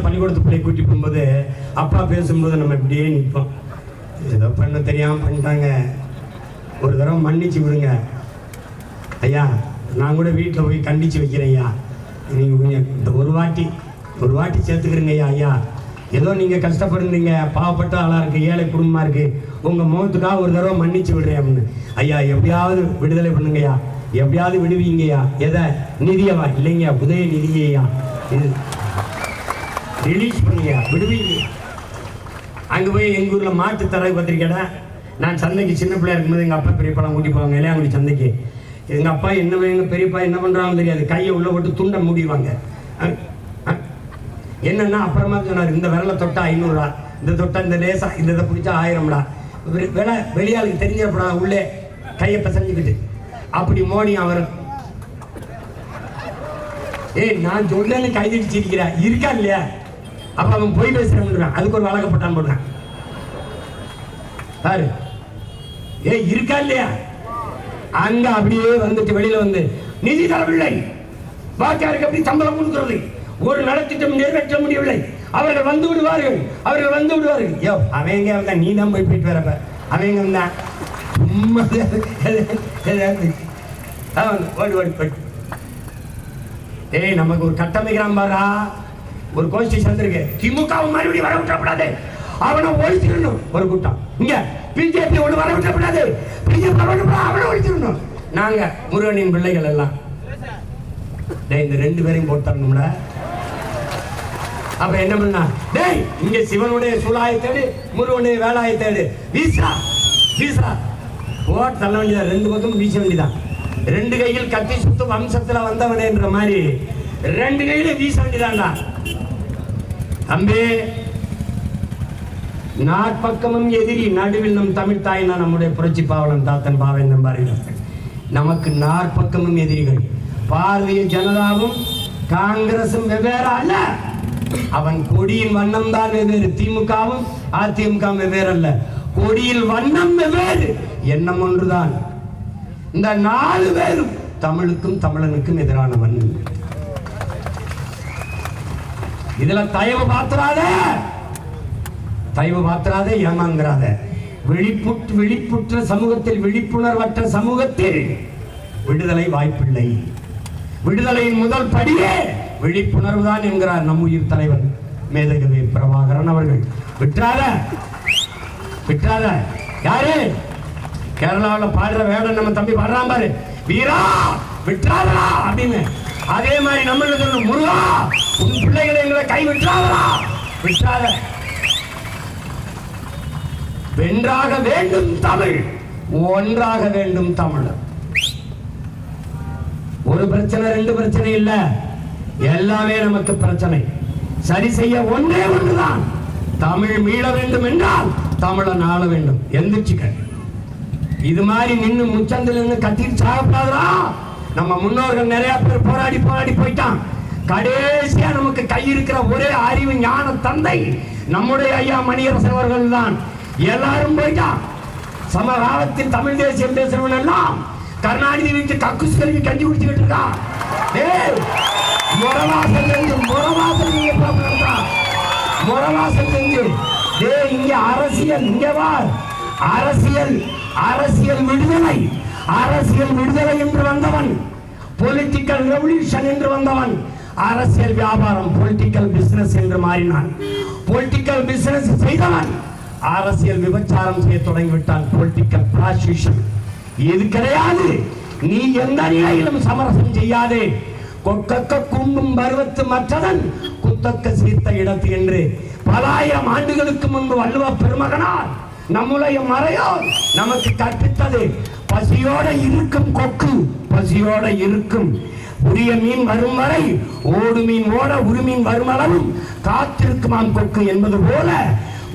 பள்ளிக்கூடத்து பிள்ளை கூட்டி போகும்போது அப்பா பேசும்போது நம்ம இப்படியே நிற்போம். ஏதோ பண்ண தெரியாமல் பண்ணிட்டாங்க, ஒரு தடவை மன்னிச்சு விடுங்க ஐயா, நான் கூட வீட்டில் போய் கண்டிச்சு வைக்கிறேன் ஐயா, நீங்கள் கொஞ்சம் இந்த ஒரு வாட்டி சேர்த்துக்கிறீங்க ஐயா. ஐயா ஏதோ நீங்கள் கஷ்டப்படுறீங்க, பாவப்பட்ட ஆளாக இருக்குது, ஏழை குடும்பமாக இருக்குது, உங்கள் முகத்துக்காக ஒரு தடவை மன்னிச்சு விடுறேன் அப்படின்னு. ஐயா எப்படியாவது விடுதலை பண்ணுங்கய்யா, எப்படியாவது விடுவீங்கய்யா. எதை? நிதியவா? இல்லைங்கய்யா, உதய நிதியையா, இது ரிலீஸ் பண்ணுங்க, விடுவீங்க. அங்கே போய் எங்கள் ஊரில் மாட்டு தரகு பத்திரிக்கைடா, நான் சந்தைக்கு சின்ன பிள்ளையா இருக்கும்போது எங்கள் அப்பா பெரியப்பாலாம் கூட்டி போவாங்க இளையாங்குடி சந்தைக்கு. எங்கள் அப்பா என்ன எங்கள் பெரியப்பா என்ன பண்ணுறாங்கன்னு தெரியாது, கையை உள்ளே போட்டு துண்டை மூடிடுவாங்க. என்னன்னா அப்புறமா சொன்னார், இந்த விரலை தொட்டா 500 ரூபா, இந்த தொட்டா இந்த லேசா இந்த இதை பிடிச்சா 1000 ரூபா, விலை வெளியாளுக்கு தெரிஞ்சப்படா உள்ளே கையை பசஞ்சுக்கிட்டு அப்படி மோடி அவர். நான் சொல்லன்னு கைதிச்சிருக்கிறா இருக்கா இல்லையா? அப்ப அவன் போய் பேசுறான், அதுக்கு ஒரு வழக்கப்பட்டான் போடுறான் பாரு. இருக்கா இல்லையா? அங்க அப்படியே வந்துட்டு வெளியில வந்து நிதி தரவில்லை, வாக்காருக்கு அப்படி சம்பளம் கொடுக்கிறது, ஒரு நலத்திட்டம் நிறைவேற்ற முடியவில்லை, அவர்கள் வந்து விடுவார்கள், அவர்கள் வந்து விடுவார்கள். யோ அவன் எங்க வந்தா, நீ தான் போயிட்டு வரப்ப அவன் எங்க வந்தான் ஓடி ஓடி போய். நமக்கு ஒரு கட்டமைக்கிறான் பாரா, ஒரு கோஷ்டி சேர்ந்திருக்கு, திமுக மறுபடியும் வர விட்டக்கூடாது, அவனை ஒழிச்சிடணும் ஒரு கூட்டம். இங்க பிஜேபி ஒண்ணு வர விட்டக்கூடாது, பிஜேபி அவனை ஒழிச்சிடணும். நாங்க முருகனின் பிள்ளைகள் எல்லாம் இந்த 2 பேரையும் போட்டாங்கடா. அப்ப என்ன பண்ணா, டேய் இங்க சிவனுடைய சூழாயை தேடு, முருகனுடைய வேலாயை தேடு, வீசா வீசா போட்டு தள்ள வேண்டியதா, 2 பக்கம் வீச வேண்டியதான். 2 கையில் கத்தி சுத்து வம்சத்துல வந்தவனேன்ற மாதிரி 2 கையில வீச வேண்டியதான்டா தம்பி. நாற்பக்கமும் எதிரி, நடுவில் நம் தமிழ் தாய்னா நம்முடைய புரட்சி பாவலன் தாத்தன் பாவேந்தன் பாரதிதாசன். நமக்கு 4 பக்கமும் எதிரிகள். பாரதிய ஜனதாவும் காங்கிரசும் வெவ்வேறு அல்ல, அவன் கொடியின் வண்ணம் தான் வெவ்வேறு. திமுகவும் அதிமுக வெவ்வேறு அல்ல, கொடியில் வண்ணம் வெவ்வேறு, எண்ணம் ஒன்றுதான். இந்த 4 பேரும் தமிழுக்கும் தமிழனுக்கும் எதிரானவன். இதுல தயவு பாத்திராதே, ஏமாங்கிறாத. விழிப்புற்ற சமூகத்தில், விழிப்புணர்வற்ற சமூகத்தில் விடுதலை வாய்ப்பில்லை. விடுதலையின் முதல் படியே விழிப்புணர்வு தான் என்கிறார் நம் உயிர் தலைவர் மேதகவி பிரபாகரன் அவர்கள். விட்டாத யாரு கேரளாவில் பாடுற வேடம் நம்ம தம்பி பாடுறான் பாரு, வீரா விட்டாதா அப்படின்னு. அதே மாதிரி நம்ம சொல்லணும், முருகா உன் பிள்ளைகளை எங்களை கை விட்டாதா, விட்டாத. வென்றாக வேண்டும் தமிழ், ஒன்றாக வேண்டும் தமிழர். ஒரு பிரச்சனை 2 பிரச்சனை இல்ல, எல்லாமே நமக்கு பிரச்சனை. சரி செய்ய ஒன்றே ஒன்றுதான், தமிழ் மீள வேண்டும் என்றால் தமிழன் ஆள வேண்டும். எந்திரிச்சுக்க, இது மாதிரி நின்று முச்சந்தில் நின்று கத்திட்டு சாகப்படாதா. நம்ம முன்னோர்கள் நிறைய பேர் போராடி போயிட்டான். கடைசியா நமக்கு கை இருக்கிற ஒரே அறிவு ஞான தந்தை நம்முடைய ஐயா மணியரசன் அவர்கள் தான். எல்லாரும் போயிட்டான். சமகாலத்தில் தமிழ் தேசியம் பேசுறவன் எல்லாம் கருணாநிதி வீட்டு கக்குஸ் கல்வி கஞ்சி குடிச்சுக்கிட்டு இருக்கான். முறவாசல் செஞ்சு இங்க அரசியல், இங்க வா, அரசியல் விடுதலை என்று வந்தவன், பொலிட்டிக்கல் ரெவல்யூஷன் என்று வந்தவன், அரசியல் வியாபாரம் பொலிட்டிக்கல் பிசினஸ் என்று மாறினான். பொலிட்டிக்கல் பிசினஸ் செய்தவன் அரசியல் விபச்சாரம் செய்ய தொடங்கிவிட்டான், பொலிட்டிக்கல் ப்ராஸ்டியூஷன். இது கிடையாது. நீ எந்த நிலையிலும் சமரசம் செய்யாதே. கொக்கக்க கும்பும் பருவத்து மற்றதன் குத்தக்க சீர்த்த இடத்து என்று பல ஆயிரம் ஆண்டுகளுக்கு முன்பு வள்ளுவ பெருமகனார் நம்முடைய மறையோர் நமக்கு கற்பித்தது. பசியோட இருக்கும் கொக்கு பசியோட இருக்கும். உரிய மீன் வரும் வரை ஓடு மீன் ஓட உருமீன் வரும் அளவும் காத்திருக்குமாம் கொக்கு என்பது போல,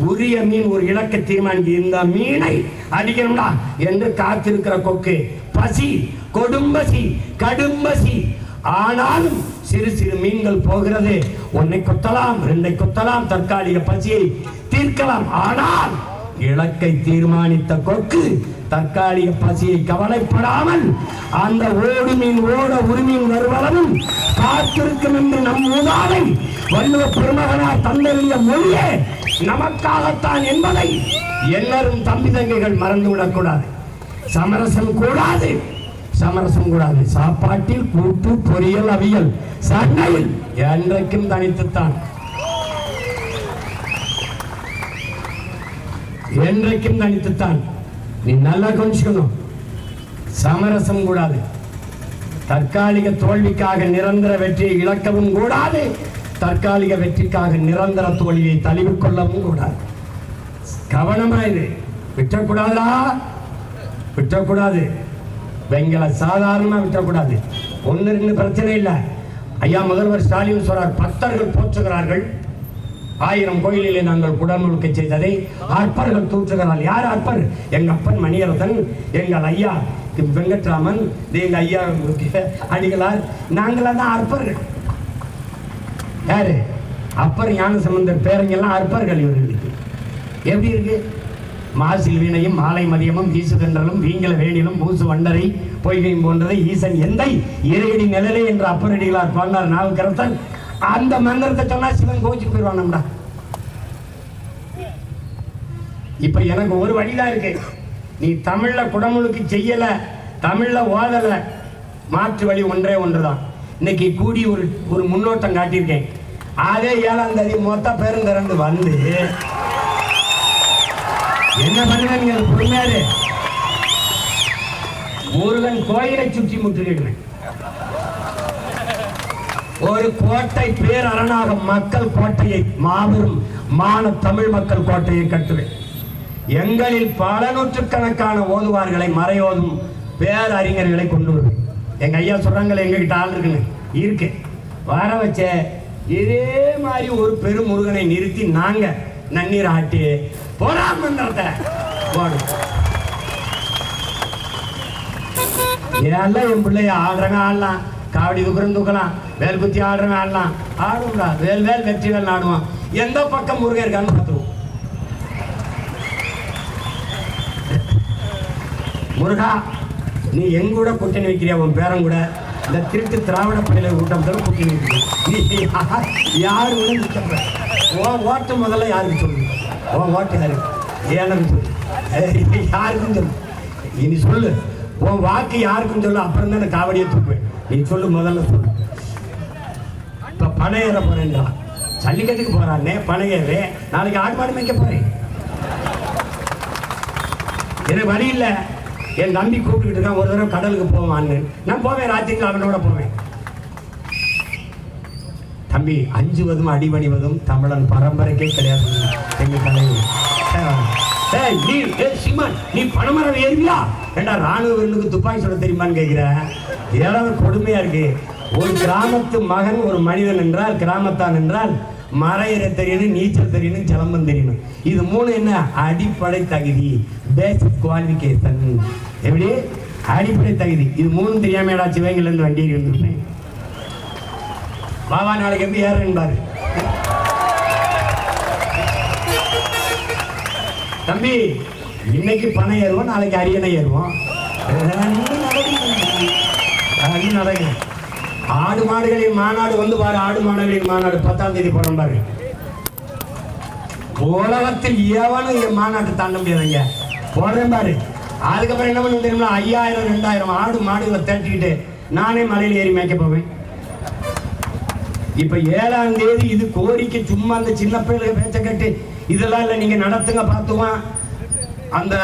உரிய மீன் ஒரு இலக்கை தீர்மானிக்கு, இந்த மீனை அடிக்கணும்டா என்று காத்திருக்கிற கொக்கு. பசி, கொடும்பசி, கடும்பசி. ஆனாலும் சிறு மீன்கள் போகிறது. 1 கொத்தலாம் 2 கொத்தலாம், தற்காலிக பசியை தீர்க்கலாம். ஆனால் இலக்கை தீர்மானித்த கொக்கு தற்காலிக பசியை கவலைப்படாமல் அந்த ஓடு மீன் ஓட உரிமையின் வருவளவும் காத்திருக்கும் என்று நம் மூதாதை வள்ளுவ பெருமகனார் தந்தறிய மொழியே நமக்காகத்தான் என்பதை எல்லாரும் தம்பி தங்கைகள் மறந்துவிடக்கூடாது. சமரசம் கூடாது, சமரசம் கூடாது. சாப்பாட்டில் கூட்டு பொரியல் அவியல் சண்டையில் என்றைக்கும் தனித்துத்தான், என்றைக்கும் தனித்துத்தான். நீ நல்லா கொஞ்சிக்கணும். சமரசம் கூடாது. தற்காலிக தோல்விக்காக நிரந்தர வெற்றியை இழக்கவும் கூடாது, தற்காலிக வெற்றிக்காக நிரந்தர தோல்வியை தழுவிக்கொள்ளவும் கூடாது. கவனமாயிரு, விட்டக்கூடாதா, விட்டக்கூடாது. பெண்களை சாதாரணமா விட்டக்கூடாது. ஒன்னு ரெண்டு பிரச்சனை இல்லை. ஐயா முதல்வர் ஸ்டாலின் சொல்றார், பக்தர்கள் போற்றுகிறார்கள், 1000 கோயிலிலே நாங்கள் குடமுழுக்க செய்ததை அற்பர்கள் தூற்றுகிறார். யார் அற்பர்? எங்க அப்பன் மணியரசன், எங்கள் ஐயா வெங்கட்ராமன், எங்க ஐயா அடிகளார், நாங்களா தான் அற்பர்கள். யாரு? அப்பர் ஞானசம்பந்தர் பேரங்கெல்லாம் அற்பர்கள். இவர்களுக்கு எப்படி இருக்கு? மாசில் வீணையும் மாலை மதியமும் வீசுகின்றலும் வீங்கல வேணிலும் பூசு வண்டரை பொய்கையும் போன்றதை ஈசன் எந்தை இறையடி நிழலே என்ற அப்பரடிகளார் பாடினார் நாவுக்கரசன். அந்த மந்திரத்தை சொன்னா சிவன் கோச்சு போயிடுவான்டா. இப்ப எனக்கு ஒரு வழிதான் இருக்கு. நீ தமிழ்ல குடமுழுக்கு செய்யல, தமிழ்ல ஓதல, மாற்று வழி ஒன்றே ஒன்றுதான். இன்னைக்கு கூடி ஒரு முன்னோட்டம் காட்டியிருக்கேன். அதே 7ஆம் தேதி மொத்த பேரும் திறந்து வந்து என்ன பண்ணுவேன்? பொறுமையாரு முருகன் கோயிலை சுற்றி முற்றுகிடுவேன். ஒரு கோட்டை பேரரணாக மக்கள் கோட்டையை, மாபெரும் மான தமிழ் மக்கள் கோட்டையை கட்டுவேன். எங்களில் பல நூற்றுக்கணக்கான ஓதுவார்களை, மறையோதும் பேரறிஞர்களை கொண்டு வருவேன். எங்க ஐயா சொல்றாங்களே, எங்ககிட்ட ஆள் இருக்குன்னு இருக்கு. வர வச்ச இதே மாதிரி ஒரு பெரும் முருகனை நிறுத்தி நாங்க நன்னீர் ஆட்டி போராட்டத்தை போடும். எல்லாம் என் பிள்ளைய ஆடுறாங்க, ஆடலாம். காவடி தூக்குறம் தூக்கலாம், வேல் குத்தி ஆடுறவன் ஆடலாம், ஆடுங்களா. வேல் வேல் வெற்றி வேல் ஆடுவான். எந்த பக்கம் முருகன் இருக்கான்னு பார்த்துருவோம். முருகா, நீ எங்க கூட கூட்டணி வைக்கிறியா? உன் பேரன் கூட இந்த திருட்டு திராவிட பயில கூட்டத்தில் கூட்டணி வைக்கிறீங்க. யாரு ஓட்டு முதல்ல யாருக்கு சொல்லு? உன் ஓட்டு யாரு? ஏன்னு சொல்லு. யாருக்கும் சொல்லு. இனி சொல்லு, உன் வாக்கு யாருக்கும் சொல்லு. அப்புறம் தான் காவடியை தூக்குவேன். நீ சொல்லு, முதல்ல சொல்லு. இப்ப பனை ஏற போறேன்டா, ஜல்லிக்கட்டுக்கு போறானே, பனை ஏறு. நாளைக்கு ஆடு மாடு மேய்க்க போறேன். எனக்கு வழி இல்லை. என் நம்பி கூப்பிட்டுக்கிட்டு இருக்கான், ஒரு தடவை கடலுக்கு போவான்னு. நான் போவேன், ராத்திரிக்கு அவனோட போவேன். தம்பி, அஞ்சுவதும் அடிபணிவதும் தமிழன் பரம்பரைக்கே கிடையாது. எங்க தலைவர் நீ பணமரம் ஏறியா? ஏண்டா ராணுவ வீரனுக்கு துப்பாக்கி சொல்ல தெரியுமான்னு கேட்கிற? ஏதாவது கொடுமையா இருக்கு. ஒரு கிராமத்து மகன், ஒரு மனிதன் என்றால், கிராமத்தான் என்றால் மறையிற தெரியணும், நீச்சல் தெரியணும், சிலம்பம் தெரியணும். இது 3 என்ன? அடிப்படை தகுதி, பேசிக் குவாலிஃபிகேஷன். எப்படி? அடிப்படை தகுதி. இது 3 தெரியாமடா சிவகங்கையில இருந்து வண்டியில் இருந்துருப்பேன். பாபா நாளைக்கு எப்படி ஏறேன்னு பாரு. தம்பி, இன்னைக்கு பணம் ஏறுவோம், நாளைக்கு அரியணை ஏறுவோம். நடக்கும். ஆடு மாடுகளின் மாநாடு வந்து பாரு. ஆடு மாடுகளின் மாநாடு 10ஆம் தேதி போறோம் பாரு. உலகத்தில் எவனும் என் மாநாட்டை தாண்ட முடியாதுங்க. போடுறேன் பாரு. அதுக்கப்புறம் என்ன பண்ண தெரியுமா? 5000 2000 ஆடு மாடுகளை தேட்டிக்கிட்டு நானே மலையில் ஏறி மேய்க்க போவேன். இப்ப 7ஆம் தேதி இது கோரிக்கை. சும்மா அந்த சின்ன பிள்ளைகள் பேச்ச கட்டு இதெல்லாம் இல்லை. நீங்க நடத்துங்க, பார்த்துவான். அந்த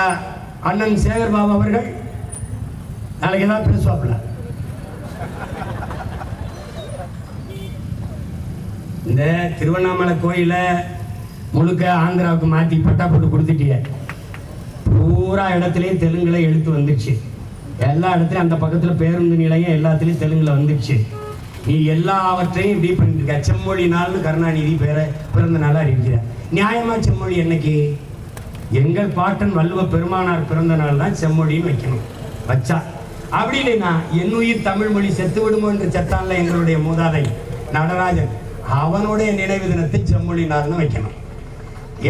அண்ணன் சேகர் பாபு அவர்கள் நாளைக்கு ஏதாவது பேசுவாப்புல. இந்த திருவண்ணாமலை கோயில முழுக்க ஆந்திராவுக்கு மாற்றி பட்டா போட்டு கொடுத்துட்டிய. பூரா இடத்துலையும் தெலுங்குல எழுத்து வந்துடுச்சு. எல்லா இடத்துலையும் அந்த பக்கத்தில் பேருந்து நிலையம் எல்லாத்துலேயும் தெலுங்குல வந்துடுச்சு. நீ எல்லாவற்றையும் இப்படி பண்ணிட்டு இருக்க. செம்மொழி நாள்னு கருணாநிதி பிறந்த நாளாக இருக்கிற. நியாயமா செம்மொழி என்னைக்கு? எங்கள் பாட்டன் வள்ளுவ பெருமானார் பிறந்த நாள் தான் செம்மொழின்னு வைக்கணும். வச்சா அப்படி இல்லைன்னா என் உயிர் தமிழ் மொழி செத்து விடுமோ என்று செத்தான்ல எங்களுடைய மூதாதை நடராஜன், அவனுடைய நினைவு தினத்தை செம்மொழி நாள்னு வைக்கணும்.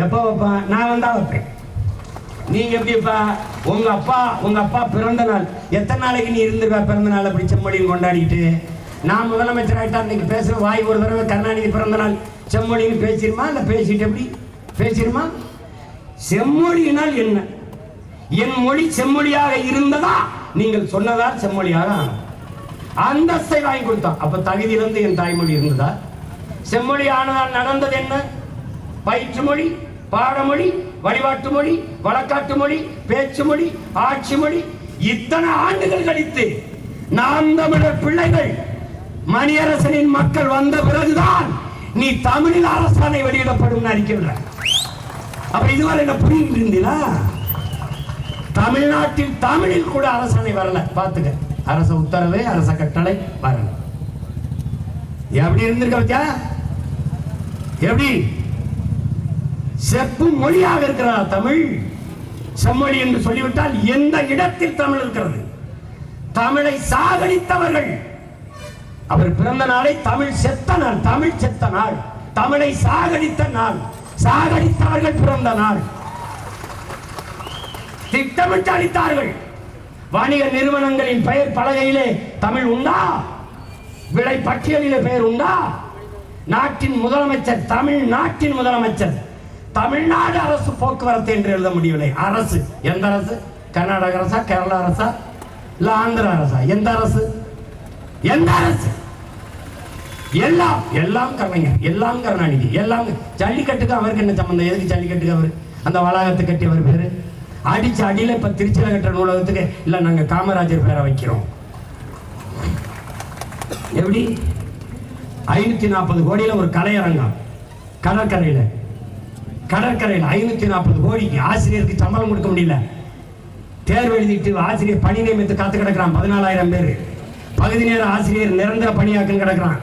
எப்போ வைப்பான்? நான் வந்தா வைப்பேன். நீங்க எப்படிப்பா உங்க அப்பா பிறந்த நாள் எத்தனை நாளைக்கு நீ இருந்திருப்பா பிறந்த நாள் அப்படி செம்மொழின்னு கொண்டாடிட்டு? நான் முதலமைச்சர் ஆயிட்டா இன்னைக்கு பேசுற வாய் ஒரு தடவை கருணாநிதி பிறந்த நாள் செம்மொழின்னு பேசிருமா? இல்ல பேசிட்டு எப்படி பேசிருமா? செம்மொழியினால் என்ன? என் மொழி செம்மொழியாக இருந்ததா நீங்கள் சொன்னதால் செம்மொழியாக அந்தஸ்தை வாங்கி கொடுத்தான். அப்ப தகுதியிலிருந்து என் தாய்மொழி இருந்ததா? செம்மொழி ஆனதால் நடந்தது என்ன? பயிற்று மொழி, பாடமொழி, வழிபாட்டு மொழி, வழக்காட்டு மொழி, பேச்சு மொழி, ஆட்சி மொழி. இத்தனை ஆண்டுகள் கழித்து நாம் தமிழர் பிள்ளைகள் மணியரசனின் மக்கள் வந்த பிறகுதான் நீ தமிழில் அரசாணை வெளியிடப்படும் அறிக்கையில. அப்ப இதுவரை என்ன புரிந்து இருந்தீங்களா? தமிழ்நாட்டில் தமிழில் கூட அரசாணை வரல. பாத்துக்க, அரச உத்தரவு, அரச கட்டளை வரல. எப்படி இருந்திருக்க பத்தியா? எப்படி செப்பு மொழியாக இருக்கிறா தமிழ்? செம்மொழி என்று சொல்லிவிட்டால் எந்த இடத்தில் தமிழ் இருக்கிறது? தமிழை சாகடித்தவர்கள். அவர் பிறந்த நாளை தமிழ் செத்த நாள், தமிழ் செத்த நாள், தமிழை சாகடித்த நாள், சாகடித்தவர்கள் பிறந்த நாள். திட்டமிட்டு அளித்தார்கள். வணிக நிறுவனங்களின் பெயர் பலகையிலே தமிழ் உண்டா? விலை பட்டியலிலே பெயர் உண்டா? நாட்டின் முதலமைச்சர், தமிழ்நாட்டின் முதலமைச்சர், தமிழ்நாடு அரசு போக்குவரத்து என்று எழுத முடியவில்லை. அரசு எந்த அரசு? கர்நாடக அரசா, கேரளா அரசா, இல்ல ஆந்திர அரசா? எந்த அரசு? எந்த அரசு? எல்லாம் கலைஞர், எல்லாம் கருணாநிதி, எல்லாம். ஜல்லிக்கட்டுக்கு அவருக்கு என்ன சம்பந்தம்? எதுக்கு ஜல்லிக்கட்டுக்கு அவர் அந்த வளாகத்தை கட்டி அவர் பேரு? அடிச்ச அடியில இப்ப திருச்சியில கட்டுற நூலகத்துக்கு இல்ல நாங்க காமராஜர் பேரை வைக்கிறோம். எப்படி 540 கோடியில ஒரு கலையரங்கம் கடற்கரையில 540 கோடிக்கு ஆசிரியருக்கு சம்பளம் கொடுக்க முடியல. தேர்வு எழுதிட்டு ஆசிரியர் பணி நியமித்து காத்து கிடக்கிறான் 14,000 பேர். பகுதி நேர ஆசிரியர் நிரந்தர பணியாக்கம் கிடக்கிறான்.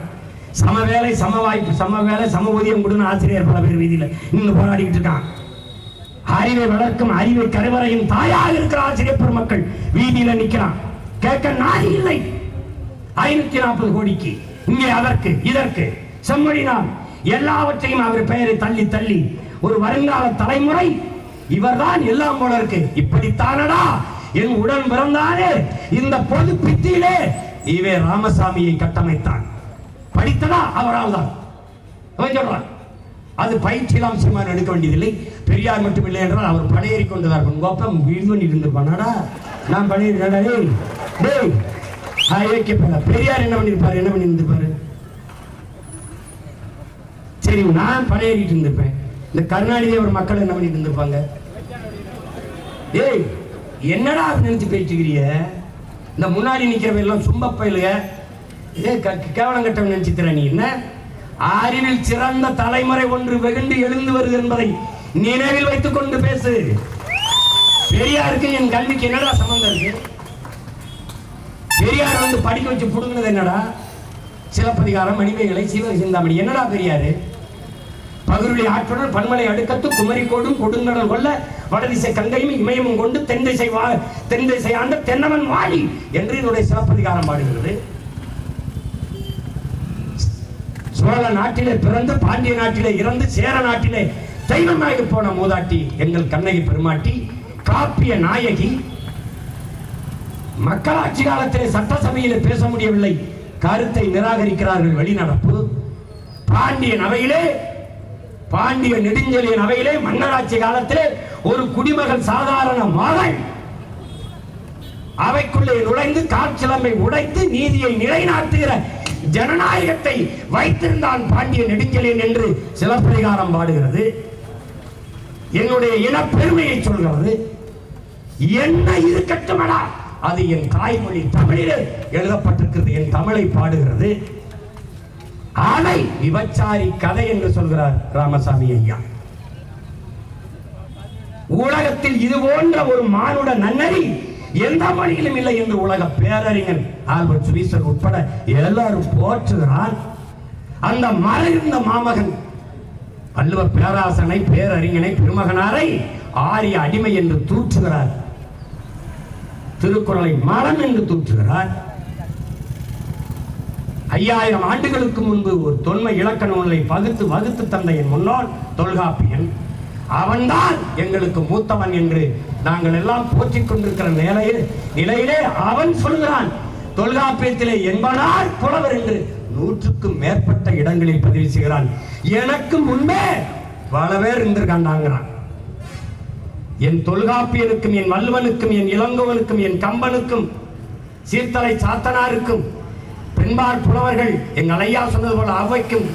சம வேலை சம வாய்ப்பு, சம வேலை சம ஊதியம் கொடுன்னு ஆசிரியர் பல பேர் வீதியில நின்று போராடிக்கிட்டு இருக்கான். அறிவை வளர்க்கும் அறிவை கருவறையின் தாயாக இருக்கிற ஆசிரியர் பெருமக்கள் வீதியில நிக்கிறான். கேட்க நாதி இல்லை. 540 கோடிக்கு இங்கே அதற்கு இதற்கு செம்மொழினால் எல்லாவற்றையும் அவர் பெயரை தள்ளி தள்ளி ஒரு வருங்கால தலைமுறை இவர்தான் எல்லாம் போல இருக்கு. இப்படித்தானடா என் உடன் பிறந்தானே இந்த பொது பித்தியிலே இவே ராமசாமியை கட்டமைத்தான். படித்ததா அவரால் தான் சொல்றான். அது பயிற்சியெல்லாம் சீமான் எடுக்க வேண்டியதில்லை. பெரியார் மட்டும் இல்லை என்றால் அவர் படையேறி கொண்டுதான் கோப்பம் வீடு பண்ணி இருந்திருப்பானாடா. நான் படையேறி பெரியார் என்ன பண்ணிருப்பாரு? என்ன பண்ணி இருந்திருப்பாரு? சரி, நான் படையேறிட்டு இருந்திருப்பேன். இந்த கருணாநிதி ஒரு மக்கள் என்ன பண்ணிட்டு இருந்திருப்பாங்க? ஏய், என்னடா நினைச்சு பேச்சுக்கிறிய? இந்த முன்னாடி நிக்கிறவங்க எல்லாம் சும்ப பயிலுக, இதே கேவலம் கட்டவன் நினைச்சுக்கிற நீ. என்ன அறிவில் சிறந்த தலைமுறை ஒன்று வெகுண்டு எழுந்து வருது என்பதை நினைவில் வைத்துக் கொண்டு பேசு. பெரியாருக்கு என் கல்விக்கு என்னடா சம்பந்தம் இருக்கு? பெரியார் வந்து படிக்க வச்சு புடுங்கினது என்னடா? சிலப்பதிகாரம், மணிமேகலை, சீவக சிந்தாமணி. என்னடா பெரியாரு? பகுருடைய ஆற்றுடன் பன்மலை அடுக்கத்து குமரி கோடும் கொடுங்கடல் கொள்ள வடதிசை கங்கையும் இமயமும் கொண்டு தென் திசை ஆண்ட தென்னவன் வாழி என்று என்னுடைய சிலப்பதிகாரம் பாடுகிறது. சோழ நாட்டிலே பிறந்து பாண்டிய நாட்டிலே இறந்து சேர நாட்டிலே தெய்வமாகி போன மூதாட்டி எங்கள் கண்ணகி பெருமாட்டி, காப்பிய நாயகி. மக்களாட்சி காலத்திலே சட்டசபையிலே பேச முடியவில்லை, கருத்தை நிராகரிக்கிறார்கள், வெளிநடப்பு. பாண்டிய நெடுஞ்செழியன் அவையிலே மன்னராட்சி காலத்திலே ஒரு குடிமகன் சாதாரண மகள் அவைக்குள்ளே நுழைந்து காற்சிலம்பை உடைத்து நீதியை நிலைநாட்டுகிற ஜனநாயகத்தை வைத்திருந்தான் பாண்டிய நெடுஞ்செழியன் என்று சிலப்பதிகாரம் பாடுகிறது. என்னுடைய இன பெருமையை சொல்கிறது. என்ன இருக்கட்டுமடா, அது என் தாய்மொழி தமிழிலே எழுதப்பட்டிருக்கிறது, என் தமிழை பாடுகிறது. அதை விபச்சாரி கதை என்று சொல்கிறார் ராமசாமி ஐயா. உலகத்தில் இது போன்ற ஒரு மானுட நன்னறி எந்த மொழியிலும் இல்லை என்று உலக பேரறிஞர் ஆல்பர்ட் சுவிசர் உட்பட எல்லாரும் போற்றுகிறார். அந்த மறைந்த மாமகன் வள்ளுவ பேராசனை, பேரறிஞனை, பெருமகனாரை ஆரிய அடிமை என்று தூற்றுகிறார். திருக்குறளை மரம் என்று தூற்றுகிறார். 5000 ஆண்டுகளுக்கு முன்பு ஒரு தொன்மை இலக்கண நூலை வகுத்து தந்த என் முன்னாள் தொல்காப்பியன் அவன்தான் எங்களுக்கு மூத்தவன் என்று நாங்கள் எல்லாம் போற்றிக் கொண்டிருக்கிற நிலையிலே அவன் சொல்கிறான், தொல்காப்பியத்திலே என்பனார் புலவர் என்று 100க்கும் மேற்பட்ட இடங்களில் பதிவு செய்கிறான். எனக்கு முன்பே பல பேர் இருந்திருக்காண்டாங்கிறான். என் தொல்காப்பியனுக்கும், என் வள்ளுவனுக்கும், என் இளங்கோவனுக்கும், என் கம்பனுக்கும், சீர்தலை சாத்தனாருக்கும், பெண்பார் புலவர்கள் எங்கள் ஐயா சொன்னது போல அவைக்கும்,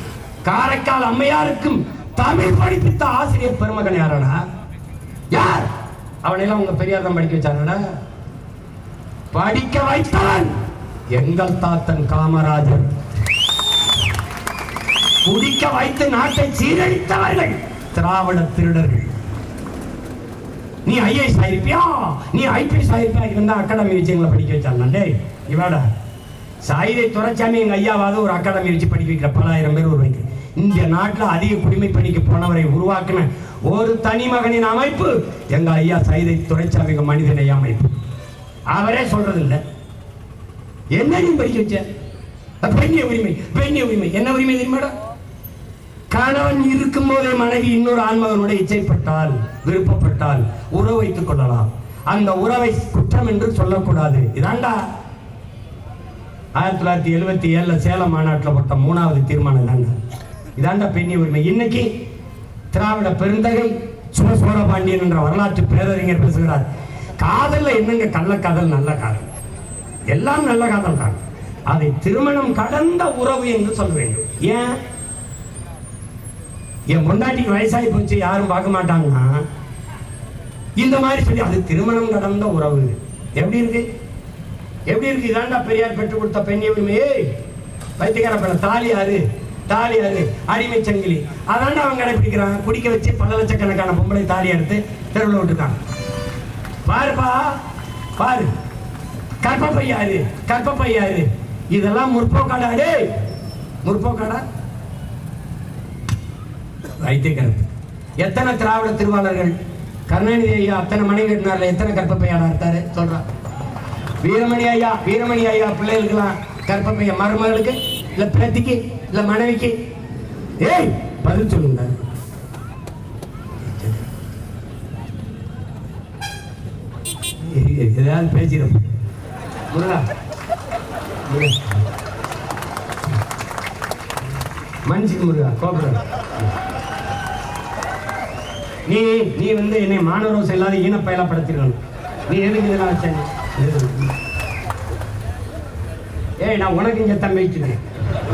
காரைக்கால் அம்மையாருக்கும் தமிழ் படிப்பித்த ஆசிரியர் பெருமகன் யாரடா? யார்? அவனையெல்லாம் உங்க பெரியார் தான் படிக்க வச்சாரடா. படிக்க வைத்தவன் எங்கள் தாத்தன் காமராஜர். குடிக்க வைத்து நாட்டை சீரழித்தவர்கள் திராவிட திருடர்கள். நீ ஐஏஎஸ் ஆயிருப்பியா, நீ ஐபிஎஸ் ஆயிருப்பியா இருந்தா அகாடமி வச்சு எங்களை படிக்க வச்சாங்க. டேய் இவாடா சாயிரை துரைச்சாமி எங்க ஐயாவாவது ஒரு அகாடமி வச்சு படிக்க வைக்கிற 10,000 பேர் உருவாக்கி இந்த நாட்டில் அதிக குடிமை பணிக்கு போனவரை உருவாக்கின ஒரு தனி மகனின் அமைப்பு எங்க ஐயா சைதை துரைச்சாமி மனிதநேய அமைப்பு. அவரே சொல்றது இல்லை. என்ன நீ படிக்க வச்ச? பெண்ணிய உரிமை, பெண்ணிய உரிமை என்ன உரிமை தெரியுமாடா? கணவன் இருக்கும் போதே மனைவி இன்னொரு ஆண்மகனோட இச்சைப்பட்டால், விருப்பப்பட்டால் உறவு வைத்துக் கொள்ளலாம். அந்த உறவை குற்றம் என்று சொல்லக்கூடாது. இதாண்டா 1977 சேலம் மாநாட்டில் போட்ட 3வது தீர்மானம் தாங்க. இதாண்டா பெண்ணிய உரிமை. இன்னைக்கு திராவிட பெருந்தகை சுமசோரபாண்டியன் என்ற வரலாற்று பேரறிஞர் பேசுகிறார். காதல்ல என்னங்க கள்ளக்காதல், நல்ல காதல், எல்லாம் நல்ல காதல் தான். அதை திருமணம் கடந்த உறவு என்று சொல்ல வேண்டும். ஏன் என் பொண்டாட்டிக்கு வயசாகி போச்சு யாரும் பார்க்க மாட்டாங்கன்னா இந்த மாதிரி சொல்லி அது திருமணம் கடந்த உறவு. எப்படி இருக்கு? எப்படி இருக்கு? இதாண்டா பெரியார் பெற்றுக் கொடுத்த பெண்ணிய உரிமையே. வைத்தியக்கார பல தாலியாரு, தாலியாரு, அடிமை சங்கிலி அதாண்டா அவன் கடைபிடிக்கிறான். குடிக்க வச்சு பல லட்சக்கணக்கான பொம்பளை தாலி எடுத்து தெருவில் விட்டுருக்காங்க. பாருப்பா பாரு, கற்பப்பையாரு, கற்பப்பையாரு, இதெல்லாம் முற்போக்காடாடே, முற்போக்காடா. வைத்தியக்காரர் எத்தனை திராவிட திருவாளர்கள், கருணாநிதி ஐயா அத்தனை மனைவி இருந்தார்ல, எத்தனை கற்பப்பையாடா இருக்காரு சொல்றான். வீரமணி ஐயா, வீரமணி ஐயா பிள்ளைகளுக்கெல்லாம் கற்பப்பைய, மருமகளுக்கு இல்ல பேத்திக்கு இல்ல மனைவிக்கு. ஏய் பதில் சொல்லுங்க. ஏதாவது பேசிடும் மனுஷன் முருகா கோபுரம். நீ நீ வந்து என்னை மாணவரோசை இல்லாத ஈனப்பயலா படுத்திருக்கணும். நீ எதுக்கு இதெல்லாம் வச்ச? ஏய் நான் உனக்கு இங்க தம்பி வச்சுக்கிறேன்.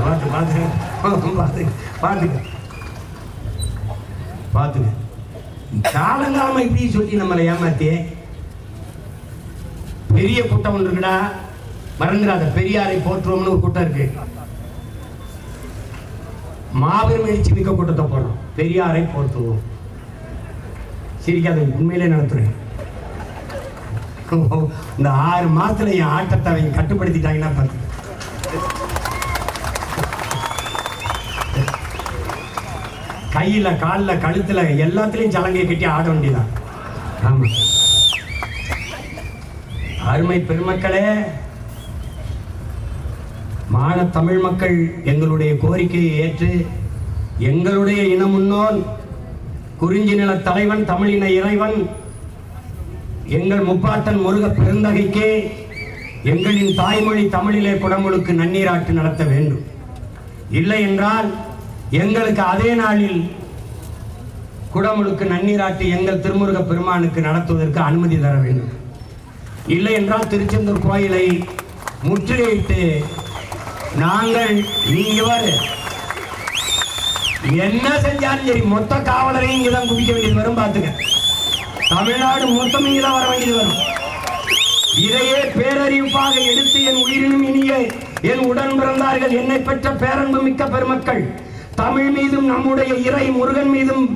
பார்த்து பார்த்து பார்த்து பார்த்துக்க பார்த்துக்க. காலங்காலமா இப்படி சொல்லி நம்மளை ஏமாத்தியே. பெரிய கூட்டம் ஒன்று இருக்குடா, மறந்துடாத. பெரியாரை போற்றுவோம்னு ஒரு கூட்டம் இருக்கு. மாபெரும் எழுச்சி மிக்க கூட்டத்தை போடுறோம். பெரியாரை போற்றுவோம். சிரிக்காத, உண்மையிலே நடத்துறேன். இந்த 6 மாசத்துல என் ஆட்டத்தை அவங்க கட்டுப்படுத்திட்டாங்கன்னா பார்த்து. கையில காலில் கழுத்துல எல்லாத்துலயும் சலங்கையை கட்டி ஆட வேண்டியதான். ஆமா அருமை பெருமக்களே, மான தமிழ் மக்கள் எங்களுடைய கோரிக்கையை ஏற்று எங்களுடைய இன முன்னோன், குறிஞ்சி நில தலைவன், தமிழின இறைவன், எங்கள் முப்பாட்டன் முருக பெருந்தகைக்கே எங்களின் தாய்மொழி தமிழிலே குடமுழுக்கு நன்னீராட்டு நடத்த வேண்டும். இல்லை என்றால் எங்களுக்கு அதே நாளில் குடமுழுக்கு நன்னீராட்டு எங்கள் திருமுருக பெருமானுக்கு நடத்துவதற்கு அனுமதி தர வேண்டும். இல்லை என்றால் திருச்செந்தூர் கோயிலை முற்றுகையிட்டு நாங்கள், நீங்க என்ன செஞ்சாலும் சரி மொத்த காவலரையும் இங்கதான் குவிக்க வேண்டியது வரும். பார்த்துக்க, தமிழ்நாடு மொத்தம் இங்கதான் வர வேண்டியது வரும். இதையே பேரறிவிப்பாக எடுத்து என் உயிரினும் இனிய என் உடன் பிறந்தார்கள், என்னை பெற்ற பேரன்பு மிக்க பெருமக்கள், தமிழ் மீதும் நம்முடைய இறை முருகன் மீதும்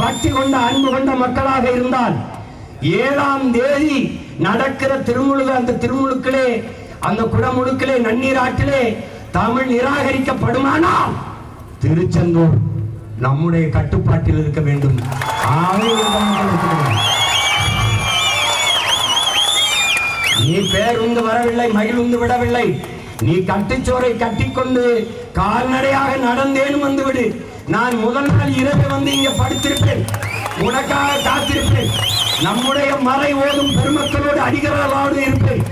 பக்தி கொண்ட அன்பு கொண்ட மக்களாக இருந்தால் 7ஆம் தேதி நடக்கிற திருமுழுக்கு, அந்த திருமுழுக்கிலே, அந்த குடமுழுக்கிலே, நன்னீராட்டிலே தமிழ் நிராகரிக்கப்படுமானால் திருச்செந்தூர் நம்முடைய கட்டுப்பாட்டில் இருக்க வேண்டும். நீ பேருந்து வரவில்லை, மகிழ்ந்து விடவில்லை. நீ கட்டுச்சோரை கட்டிக்கொண்டு கால்நடையாக நடந்தேனும் வந்துவிடு. நான் முதல் நாள் இரவு வந்து இங்க படுத்திருப்பேன். உனக்காக காத்திருப்பேன். நம்முடைய மறை ஓதும் பெருமக்களோடு அடிகளாரோடு இருப்பேன்.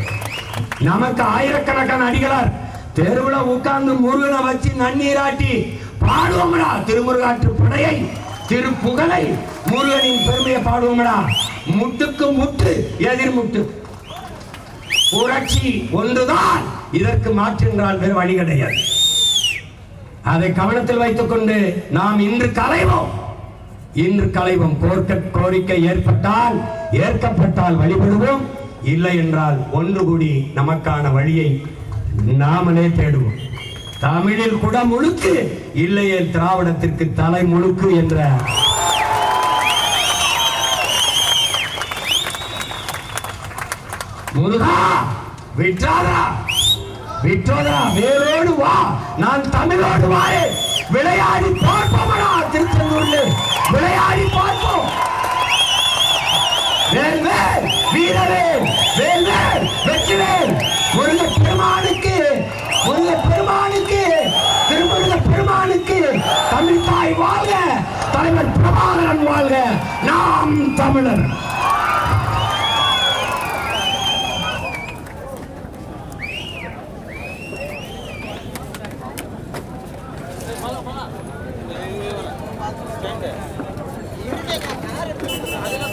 நமக்கு ஆயிரக்கணக்கான அடிகளார் தெருவுல உட்கார்ந்து முருகனை வச்சு நன்னீராட்டி பாடுவோம்டா. திருமுருகாற்று படையை, திருப்புகழை, முருகனின் பெருமையை பாடுவோம்டா. முட்டுக்கு முட்டு எதிர்முட்டு. புரட்சி ஒன்றுதான் இதற்கு மாற்று என்றால் வேறு வழி கிடையாது. அதை கவனத்தில் வைத்துக் கொண்டு நாம் இன்று கலைவோம். கோரிக்கை ஏற்பட்டால் ஏற்கப்பட்டால் வழிபடுவோம், இல்லை என்றால் ஒன்று கூடி நமக்கான வழியை நாமளே தேடுவோம். தமிழில் குட முழுக்கு, இல்லையே திராவிடத்திற்கு தலை முழுக்கு என்ற முருகா விட்டாதா விட்டோதா வேரோடு வா, நான் தமிழோடு வாயே, விளையாடி பார்ப்போம்டா. திருச்செந்தூரில் விளையாடி பார்ப்போம். வேல்வேல் வீரவேல், வேல்வேல் வெற்றிவேல். முருக பெருமானுக்கு, முருக பெருமானுக்கு, திருமுருக பெருமானுக்கு. தமிழ் தாய் வாழ்க, தலைவர் பிரபாகரன் வாழ்க. நாம் தமிழர்.